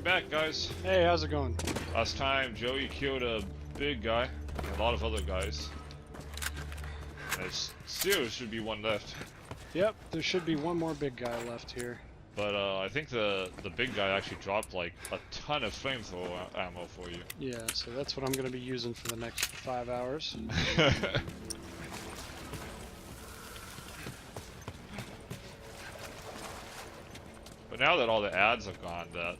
Welcome back, guys. Hey, how's it going? Last time, Joey killed a big guy and a lot of other guys. There's still should be one left. Yep, there should be one more big guy left here. But I think the big guy actually dropped like a ton of flamethrower ammo for you. Yeah, so that's what I'm going to be using for the next 5 hours. But now that all the ads are gone, the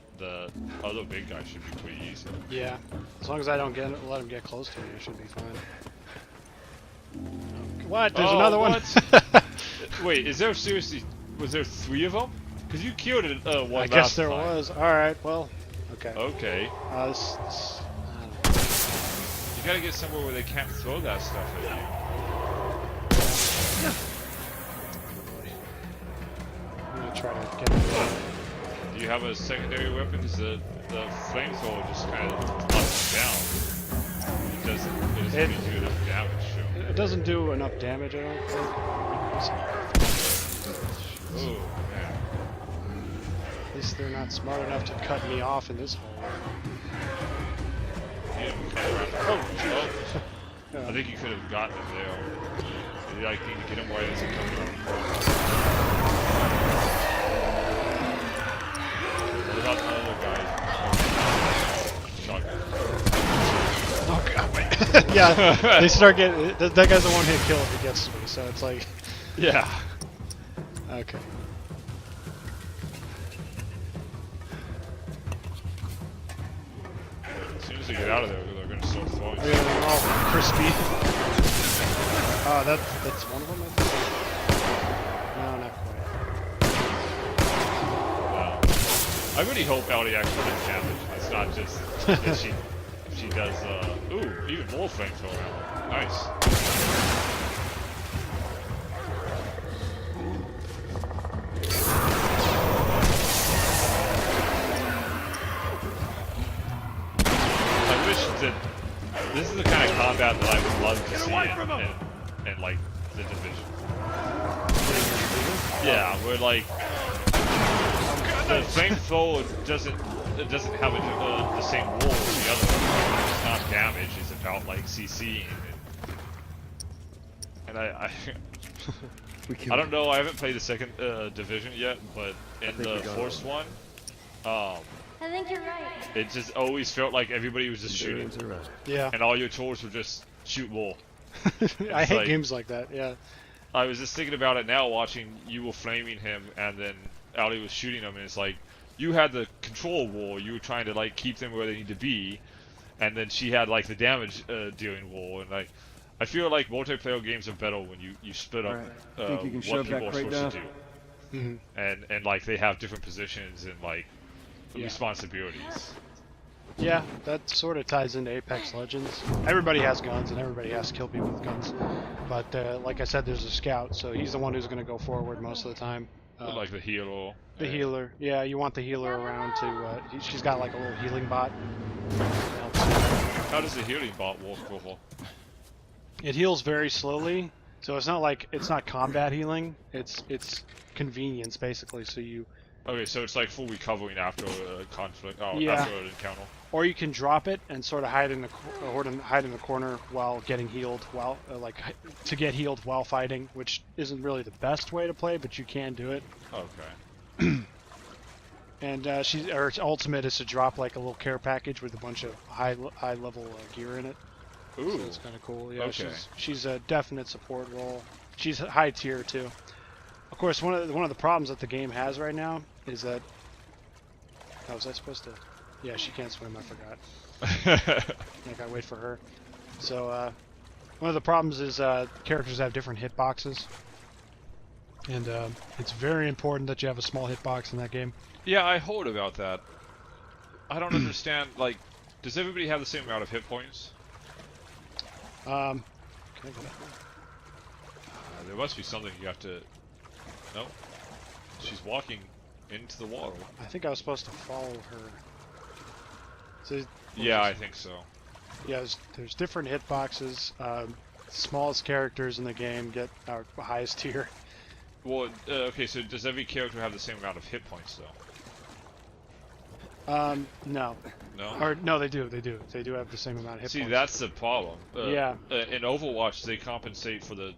other big guy should be pretty easy. Yeah, as long as I don't let him get close to me, I should be fine. Oh, what? There's another one? Wait, is there seriously? Was there 3 of them? Because you killed it one. I guess there was. All right. Well. Okay. Okay. I don't know. You gotta get somewhere where they can't throw that stuff at you. I'm gonna try to get it. Do you have a secondary weapon? Because the flamethrower just kind of knocks down. It doesn't really do enough damage. So. It doesn't do enough damage, I don't think. Oh man. At least they're not smart enough to cut me off in this hole. Yeah, oh, oh. I think you could have gotten him there. You like need to get him while he's coming around the corner. What about the other guy? Shotgun. Oh god, wait. Yeah, they start getting. That guy's a one-hit kill if he gets to me, so it's like. Yeah. Okay. As soon as they get out of there, they're gonna start throwing. Yeah, they're all crispy. That's one of them, I think? No, not quite. I really hope Ellie actually gets damage. It's not just that she does. Ooh, even more flamethrower ammo. Nice. I wish that this is the kind of combat that I would love to see in like the Division. Yeah, where like the flamethrower doesn't have the same role as the other one. It's not damage; it's about like CC. And I don't know. I haven't played the second Division yet, but in the first one, I think you're right. it just always felt like everybody was just shooting, Yeah. and all your chores were just shoot more. I hate like- games like that, yeah. I was just thinking about it now, watching you were flaming him, and then Ali was shooting him, and it's like you had the control war. You were trying to like keep them where they need to be, and then she had like the damage dealing war. And I feel like multiplayer games are better when you split up what people are supposed to do, and like they have different positions and like responsibilities. Yeah, that sort of ties into Apex Legends. Everybody has guns and everybody has to kill people with guns. But like I said, there's a scout, so he's the one who's going to go forward most of the time. Like the hero. The healer. Yeah, you want the healer around to... she's got like a little healing bot. How does the healing bot work, Koho? It heals very slowly, so it's not like... It's not combat healing. It's convenience, basically, so you... Okay, so it's like full recovering after a conflict, Yeah. after an encounter. Or you can drop it and sort of hide in the corner while getting healed, to get healed while fighting, which isn't really the best way to play, but you can do it. Okay. And her ultimate is to drop like a little care package with a bunch of high level gear in it. Ooh. So it's kind of cool. Yeah, Okay. she's a definite support role. She's high tier too. Of course, one of the problems that the game has right now is that. How was I supposed to? Yeah, she can't swim. I forgot. I gotta wait for her. So one of the problems is characters have different hitboxes, and it's very important that you have a small hitbox in that game. Yeah, I heard about that. I don't understand. Like, does everybody have the same amount of hit points? Can I go back? There must be something you have to. No, she's walking into the water. I think I was supposed to follow her. So, Yeah, I think so. yeah, there's different hitboxes. Smallest characters in the game get our highest tier. Well, okay, so does every character have the same amount of hit points, though? No. No. Or no, they do. They do. They do have the same amount of hit See, points. that's the problem. Yeah. In Overwatch, they compensate for the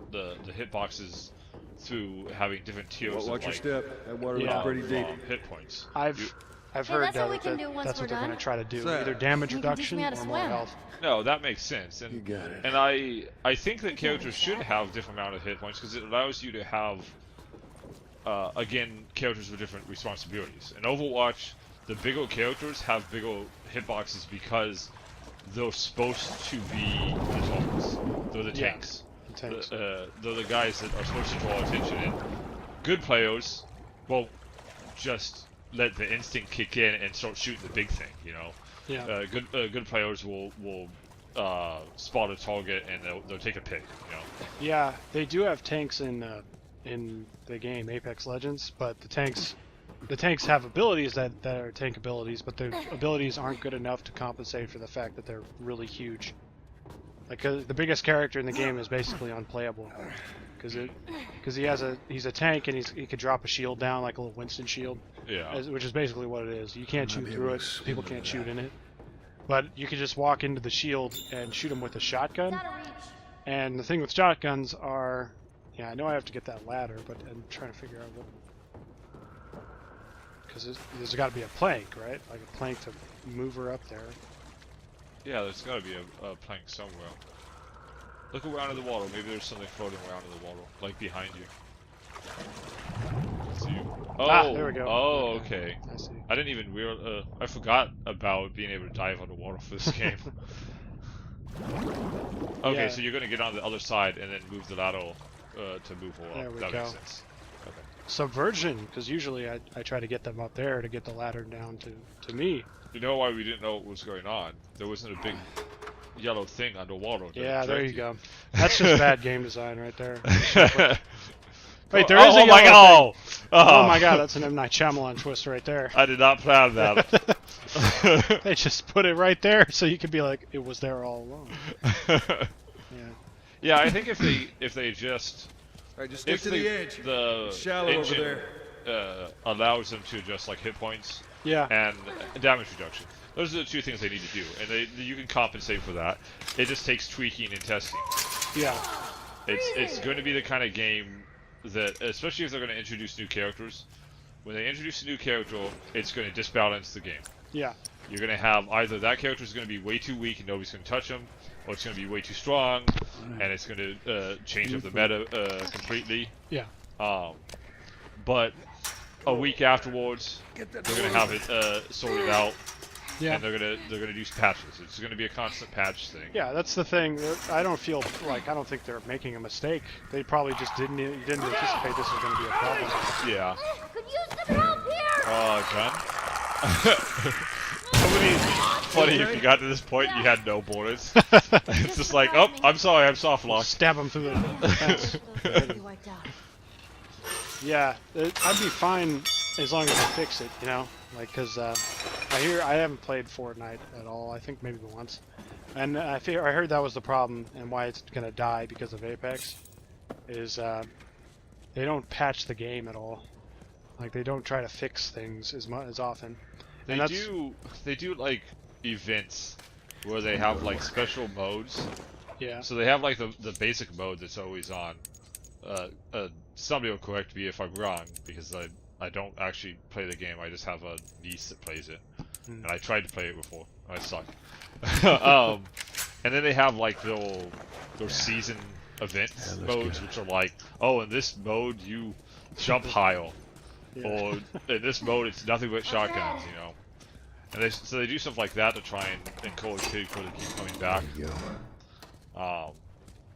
hitboxes through having different tiers Watch of your like step. That water Yeah. looks pretty deep. hit points. I've heard that's what we can do once that's we're what they're done. going to try to do. So- Either damage You can teach reduction me how to or more swim. health. No, that makes sense, and You got it. and I think that characters should have different amount of hit points because it allows you to have again characters with different responsibilities. In Overwatch, the bigger characters have bigger hitboxes because they're supposed to be the targets. They're the Yeah, tanks. the tanks. They're the guys that are supposed to draw attention. And good players won't just let the instinct kick in and start shooting the big thing. You know. Yeah. Good players will spot a target and they'll take a pick. You know. Yeah, they do have tanks in the game Apex Legends, but the tanks have abilities that are tank abilities, but their abilities aren't good enough to compensate for the fact that they're really huge. Like the biggest character in the game is basically unplayable because he's a tank and he could drop a shield down like a little Winston shield. Yeah. Which is basically what it is. You can't shoot be through able it. to People swim can't like shoot in it. But you can just walk into the shield and shoot them with a shotgun. Out of reach. And the thing with shotguns are, yeah, I know I have to get that ladder, but I'm trying to figure out what. Because there's got to be a plank, right? Like a plank to move her up there. Yeah, there's got to be a plank somewhere. Look around in the water. Maybe there's something floating around in the water, like behind you. That's you. Oh, there we go. Oh, okay. I see. I didn't even I forgot about being able to dive underwater for this game. Okay, Yeah. so you're gonna get on the other side and then move the ladder to move her There up. we That go. makes sense. Okay. Subversion, because usually I try to get them up there to get the ladder down to me. You know why we didn't know what was going on? There wasn't a big yellow thing underwater. that Yeah, there you directed go. That's just bad game design right there. Wait, there oh, is a oh my yellow god! thing. Oh, Oh my god, that's an M. Night Shyamalan twist right there. I did not plan that. They just put it right there so you could be like, it was there all along. Yeah. Yeah, I think if they just All right, just stick if to the edge. the It's shallow over engine, there. allows them to adjust like hit points Yeah. and damage reduction. Those are the two things they need to do, and you can compensate for that. It just takes tweaking and testing. Yeah. It's going to be the kind of game that, especially if they're going to introduce new characters, when they introduce a new character, it's going to disbalance the game. Yeah. You're going to have either that character is going to be way too weak and nobody's going to touch him, or it's going to be way too strong and it's going to change up the meta completely. Yeah. But a week afterwards, they're going to have it sorted out, Yeah. and they're going to do patches. It's going to be a constant patch thing. Yeah, that's the thing. I don't think they're making a mistake. They probably just didn't anticipate this was going to be a problem. Yeah. Could use some help here. Gun. Somebody, funny if you got to this point and you had no bullets. It's just like, oh, I'm sorry, I'm soft locked. Stab them through the fence. You wiped out. Yeah, I'd be fine as long as they fix it, you know? Like, because I haven't played Fortnite at all. I think maybe once. And I heard that was the problem and why it's going to die because of Apex. Is they don't patch the game at all. Like, they don't try to fix things as often. They do like events where they have like special modes. Yeah. So they have like the basic mode that's always on. Somebody will correct me if I'm wrong because I don't actually play the game. I just have a niece that plays it, and I tried to play it before. I suck. And then they have like their season event modes, which are like, oh, in this mode you jump higher. Yeah. Or in this mode, it's nothing but shotguns, you know. And so they do stuff like that to try and encourage people to keep coming back.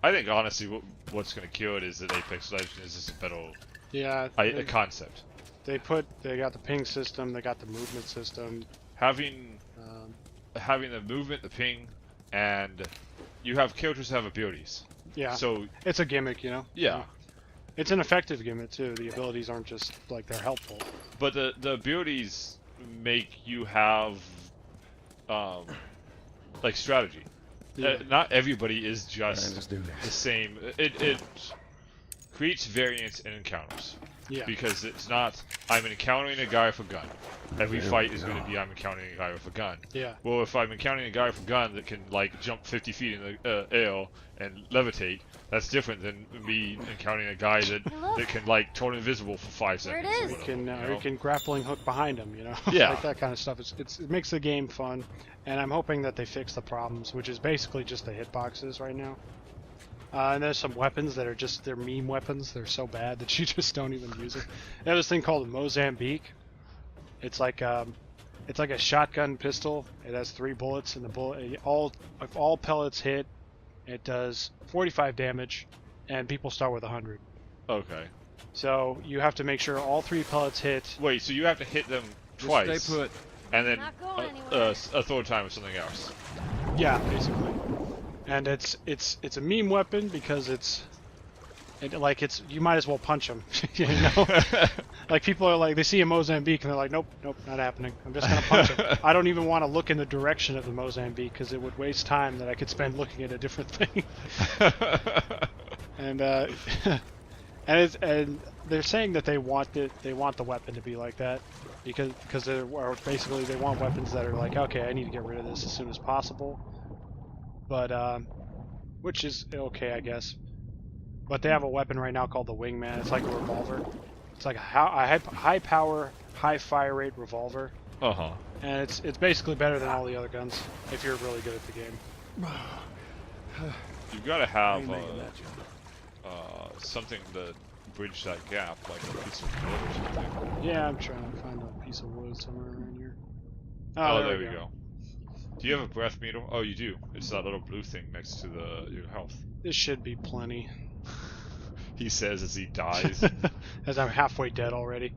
I think honestly, what's going to kill it is that Apex Legends is just a better Yeah. a concept. They got the ping system, they got the movement system. Having the movement, the ping, and you have characters that have abilities. Yeah. So It's a gimmick, you know. yeah. It's an effective gimmick too. The abilities aren't just like they're helpful. But the abilities make you have like strategy. Yeah. Not everybody is just Alright, let's do this. the same. It creates variance in encounters. Yeah. Because it's not, I'm encountering a guy with a gun. Every fight is going to be I'm encountering a guy with a gun. Yeah. Well, if I'm encountering a guy with a gun that can, like, jump 50 feet in the air and levitate, that's different than me encountering a guy that can, like, turn invisible for 5 There it seconds. is. Or whatever, You can grappling hook behind him, you know? Yeah. Like that kind of stuff. It makes the game fun, and I'm hoping that they fix the problems, which is basically just the hitboxes right now. And there's some weapons that are just, they're meme weapons. They're so bad that you just don't even use it. They have this thing called Mozambique. It's like a shotgun pistol. It has 3 bullets, and if all pellets hit, it does 45 damage, and people start with 100. Okay. So you have to make sure all 3 pellets hit. Wait, so you have to hit them twice, Stay put. and then Not going anywhere. a third time with something else. Yeah, basically. And it's a meme weapon because you might as well punch them, you know. Like people are like, they see a Mozambique and they're like, nope, not happening. I'm just gonna punch him. I don't even want to look in the direction of the Mozambique because it would waste time that I could spend looking at a different thing. And and they're saying that they want the weapon to be like that because they want weapons that are like, okay, I need to get rid of this as soon as possible. But which is okay, I guess. But they have a weapon right now called the Wingman. It's like a revolver. It's like a high power, high fire rate revolver. Uh-huh. And it's basically better than all the other guns if you're really good at the game. You've got to have Ain't making that jump. something to bridge that gap, like a piece of wood or something. Yeah, I'm trying to find a piece of wood somewhere around here. Oh, there we go. Do you have a breath meter? Oh, you do. It's that little blue thing next to your health. This should be plenty. He says as he dies. As I'm halfway dead already.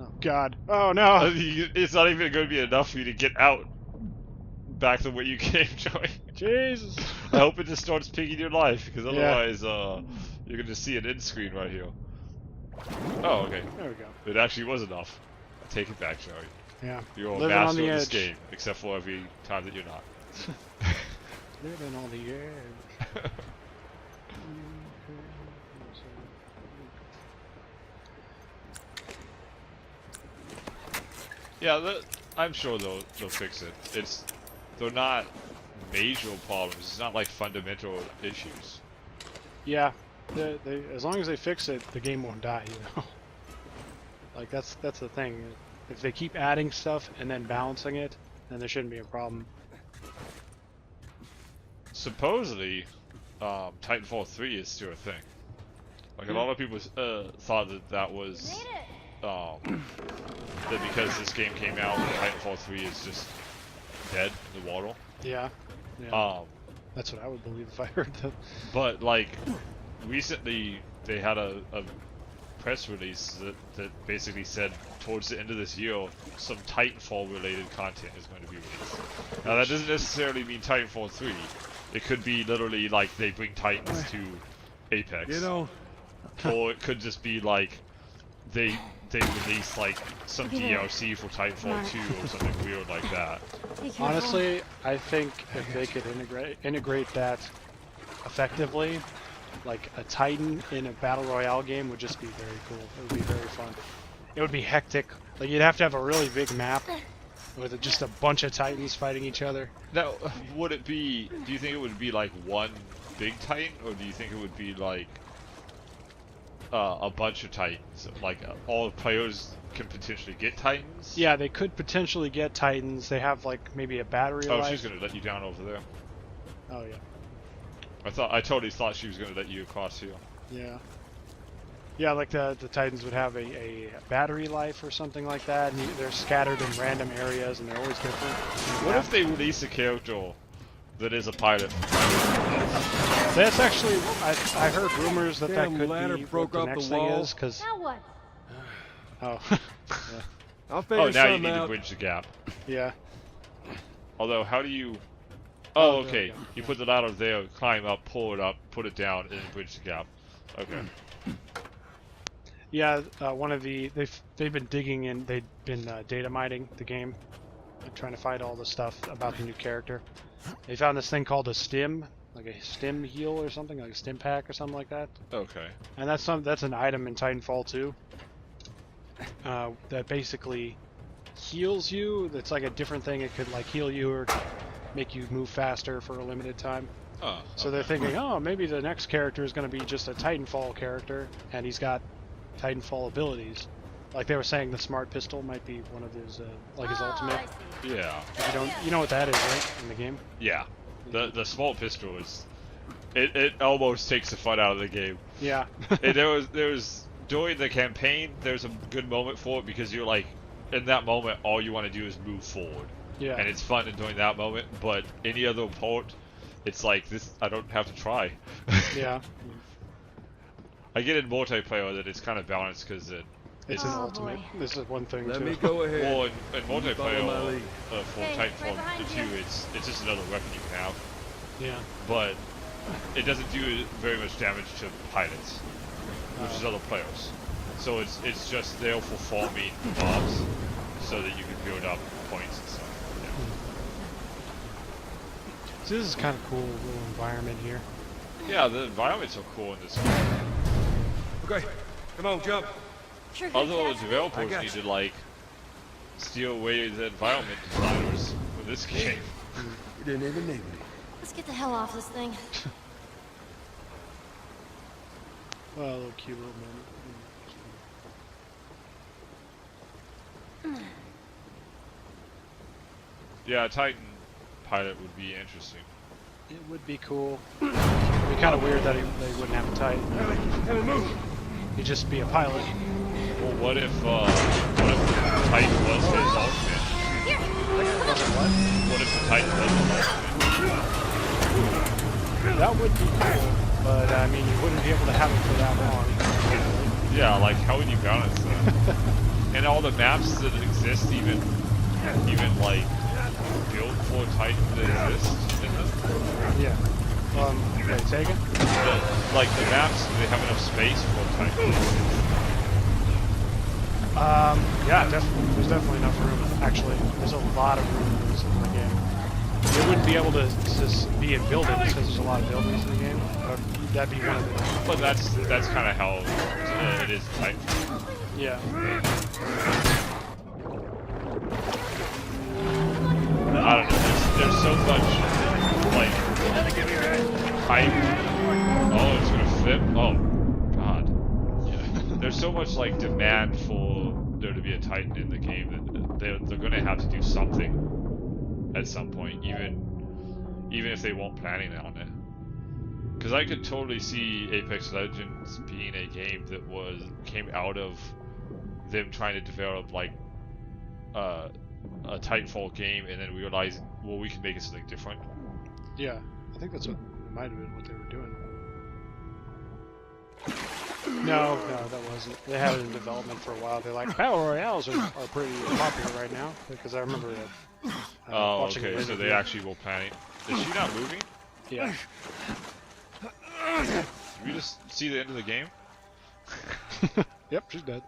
Oh God! Oh no! It's not even going to be enough for you to get out back to where you came, Joey. Jesus! I hope it just starts picking your life, because Yeah. otherwise, you're going to see an end screen right here. Oh, okay. There we go. It actually was enough. I take it back, Joey. Yeah. You're a Living on master the of this edge. game, except for every time that you're not. Living on the edge. Yeah, I'm sure they'll fix it. They're not major problems. It's not like fundamental issues. Yeah. As long as they fix it, the game won't die. You know. Like that's the thing. If they keep adding stuff and then balancing it, then there shouldn't be a problem. Supposedly, Titanfall 3 is still a thing. Like a lot of people thought that was Made it. that because this game came out, Titanfall 3 is just dead in the water. Yeah. Yeah. Um, That's what I would believe if I heard that. but like recently, they had a press release that basically said towards the end of this year, some Titanfall related content is going to be released. Now that doesn't necessarily mean Titanfall 3. It could be literally like they bring Titans to Apex. You know, Or it could just be like they release like some DLC for Titanfall 2 or something weird like that. Be careful. Honestly, I think if they could integrate that effectively, like a Titan in a battle royale game would just be very cool. It would be very fun. It would be hectic. Like you'd have to have a really big map with just a bunch of Titans fighting each other. Now, would it be? Do you think it would be like one big Titan, or do you think it would be like a bunch of Titans? Like all players can potentially get Titans? Yeah, they could potentially get Titans. They have like maybe a battery Oh, life. she's gonna let you down over there. Oh yeah. I totally thought she was gonna let you across here. Yeah. Yeah, like the Titans would have a battery life or something like that, and they're scattered in random areas, and they're always different. What if they release a character that is a pilot? That's actually, I heard rumors that Damn could ladder be broke what off the the next thing wall. is, because Now what? oh, I'll Oh, figure now you something need to out. bridge the gap. yeah, Although, how do you? Oh, Oh, there okay. we go. You put the ladder there, climb up, pull it up, put it down, and then bridge the gap. Okay. yeah. One of they've been digging in. They've been data mining the game, trying to find all the stuff about the new character. They found this thing called a stim, like a stim heal or something, like a stim pack or something like that. Okay. And that's an item in Titanfall 2 that basically heals you. That's like a different thing. It could like heal you or make you move faster for a limited time. Oh, So they're thinking, oh, maybe the next character is going to be just a Titanfall character, and he's got Titanfall abilities. Like they were saying, the smart pistol might be one of his, like his ultimate. I see. Yeah. You know what that is, right? In the game. Yeah. The small pistol is, it almost takes the fun out of the game. Yeah. there was during the campaign, there's a good moment for it because you're like, in that moment, all you want to do is move forward. Yeah. And it's fun during that moment, but any other part, it's like this. I don't have to try. Yeah. I get in multiplayer that it's kind of balanced because It's an ultimate. boy. This is one thing Let too. me go ahead. well, in Follow my multiplayer lead. for Okay, right Titanfall behind 2, you. it's just another weapon you can have, Yeah. but it doesn't do very much damage to pilots, which is other players. So it's just there for farming mobs, so that you can build up points and stuff. So this is kind of cool little environment here. Yeah, the environments are cool in this game. Okay, come on, jump. You're good, Although Dad. developers got need to like steal away the environment designers for this game. You didn't even need me. Let's get the hell off this thing. Well, a little cute little moment. Yeah, a Titan pilot would be interesting. It would be cool. It'd be kind of weird that they wouldn't have a Titan. Ellie, move. He'd just be a pilot. Well, what if Titan was his ultimate? What if the Titan was his ultimate? That would be cool, but I mean, you wouldn't be able to have it for that long. Yeah, like how would you balance that? And all the maps that exist, even like built for Titan that exist in them. Yeah. Okay, take it. Like the maps, do they have enough space for Titan? Yeah, definitely. There's definitely enough room. Actually, there's a lot of room in the game. They wouldn't be able to just be in buildings because there's a lot of buildings in the game. But that'd be one of the. But that's kind of how it is in Titan. Yeah. I don't know. There's so much like hype. Oh, it's gonna flip. Oh, God. Yeah. There's so much like demand for there to be a Titan in the game that they're gonna have to do something at some point, even if they weren't planning on it. Because I could totally see Apex Legends being a game that came out of them trying to develop like a Titanfall game and then realizing, well, we can make it something different. Yeah. I think that's what might have been what they were doing. No, that wasn't. They had it in development for a while. They're like, battle royales are pretty popular right now because I remember that. Oh, watching okay, an so they interview. actually were planning. Is she not moving? Yeah. Did we just see the end of the game? Yep, she's dead.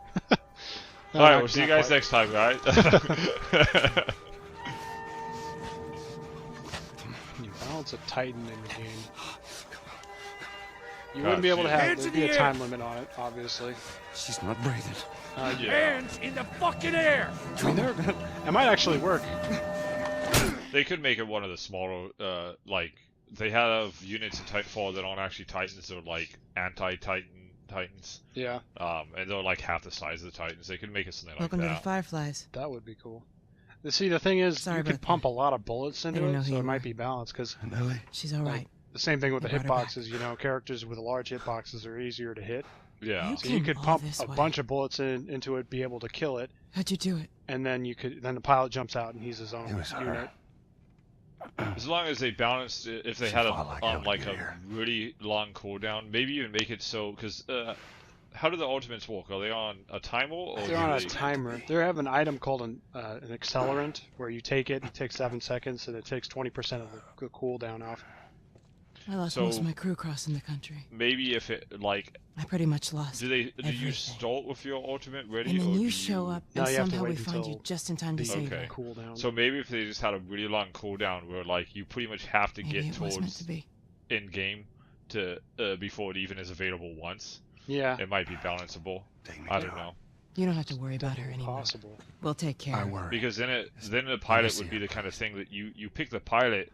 Alright, we'll see you guys next time, guys. You balance a Titan in the game. You God, wouldn't be able to have. Hands There'd in be the a air. time limit on it, obviously. She's not breathing. Yeah. in the fucking air. I mean, it might actually work. They could make it one of the smaller, like, they have units in Titanfall that aren't actually Titans, they're like anti-Titan Titans. Yeah, And they're like half the size of the Titans. They could make it something Welcome like to that. the Fireflies. that would be cool. See, the thing is, Sorry you could about pump a lot of bullets into didn't know it, who so you it might were. be balanced. Because Ellie. She's all right. the same thing with the You brought her back. hitboxes. You know, characters with large hitboxes are easier to hit. Yeah. You So you came could all pump this a way. bunch of bullets into it, be able to kill it, How'd you do it? and then then the pilot jumps out and he's his own It was her. unit. As long as they balanced it, if they She had fought like hell to like get a here. really long cooldown, maybe even make it so, because how do the ultimates work? Are they on a timer? Or They're do on a they- timer. They have an item called an accelerant, where you take it takes 7 seconds, and it takes 20% of the cooldown off. I lost So- most of my crew crossing the country. Maybe if it, like, I pretty much lost. do you everything. start with your ultimate ready? And or then do you show up, No, and you have to somehow we wait find you until just in time to the save Okay. her. cooldown. So maybe if they just had a really long cooldown where, like, you pretty much have to Maybe get it was meant towards to be. in game to before it even is available once. Yeah. It might be balanceable. Take me I don't down. know. You don't have to worry about her anymore. Possible. We'll take care I of her. worry. Because then the pilot see would be her. the kind of thing that you pick the pilot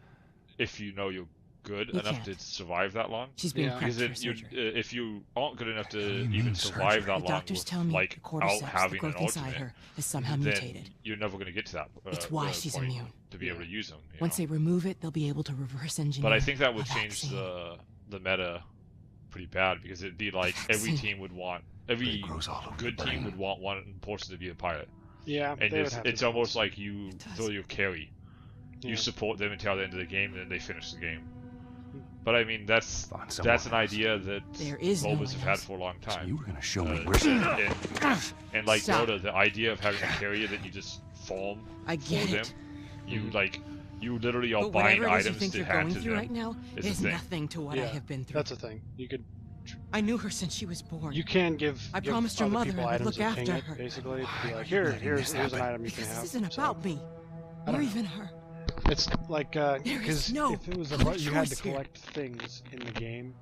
if you know you're good You enough can't. to survive that long. She's being Yeah. prepped Because for then you surgery. if you aren't good enough What do to you even mean survive surgery? that The long doctors with tell me like the out cordyceps, the having an growth inside ultimate, her, is somehow then mutated. you're never going to get to that. It's why she's point immune. to be able to use them. you Once know? they remove it, they'll be able to reverse engineer. But I think that would a change vaccine. the meta pretty bad because it'd be like every Vaccine. team would want every It grows all over good the team brain. would want one person to be a pilot, Yeah. and they would have it's to almost like you It does. throw your carry. Yeah. You support them until the end of the game, and then they finish the game. But I mean, that's Find someone an else. idea that There is no MOBAs one have had else. for a long So time. you were gonna show me Uh, where. and like Stop. Dota, the idea of having a carrier that you just farm I for get them, it. you literally are But buying whatever it is you items think to you're hand going to through them. right now is a is thing. nothing to what I Yeah, have been through. That's the thing. I knew her since she was born. You can give. I give promised her other mother people I would items look and ping after it, her. basically, to be Why like, are you here, letting here's this an happen? item you can Because have. this isn't So, about me. I Or don't know. even her. It's like There because is no if it was a other you had to choice here. collect things in the game,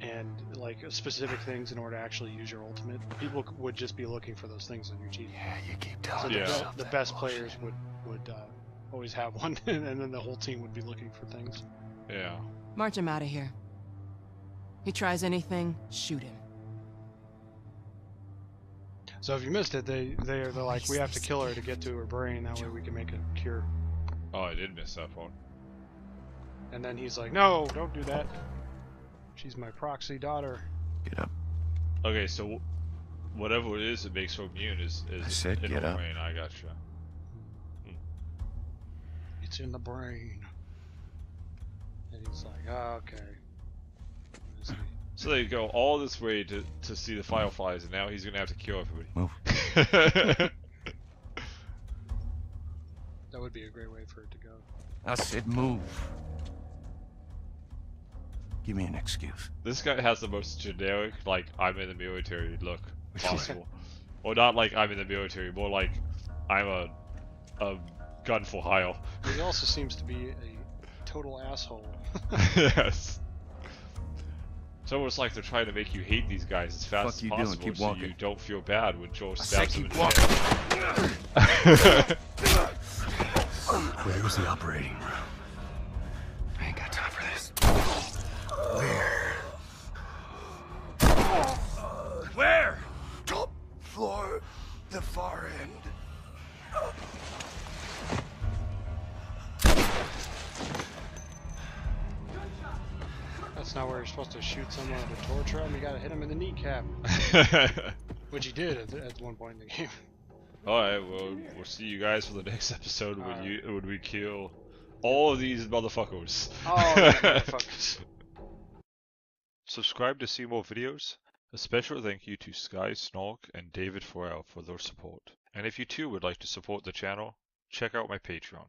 and like specific things in order to actually use your ultimate, people would just be looking for those things on your cheat. Yeah, you keep So telling the, Yeah. yourself the that best bullshit. players would always have one, and then the whole team would be looking for things. Yeah. March him out of here. He tries anything, shoot him. So if you missed it, they're like, we have to kill her to get to her brain. That way we can make a cure. Oh, I did miss that part. And then he's like, no, don't do that. She's my proxy daughter. Get up. Okay, so whatever it is that makes her immune is I said in get her up. brain. I gotcha. It's in the brain. And he's like, oh, okay. What is he? So they go all this way to see the Fireflies, and now he's gonna have to kill everybody. Move. That would be a great way for it to go. I said move. Give me an excuse. This guy has the most generic, like, I'm in the military look possible. Or not like I'm in the military, more like I'm a gun for hire. He also seems to be a total asshole. Yes. It's almost like they're trying to make you hate these guys as fast Fuck as you doing? possible Keep so walking. you don't feel bad when Joel I said stabs him in keep the walking. head. Where's the operating room? I ain't got time for this. Where? Top floor, the far end. That's not where you're supposed to shoot someone to torture him. You gotta hit him in the kneecap. Which he did at one point in the game. Alright, well, we'll see you guys for the next episode when Alright. when we kill all of these motherfuckers. Oh, yeah, motherfuckers. Subscribe to see more videos. A special thank you to SKYE, SNARK, and David FARRELL for their support. And if you too would like to support the channel, check out my Patreon.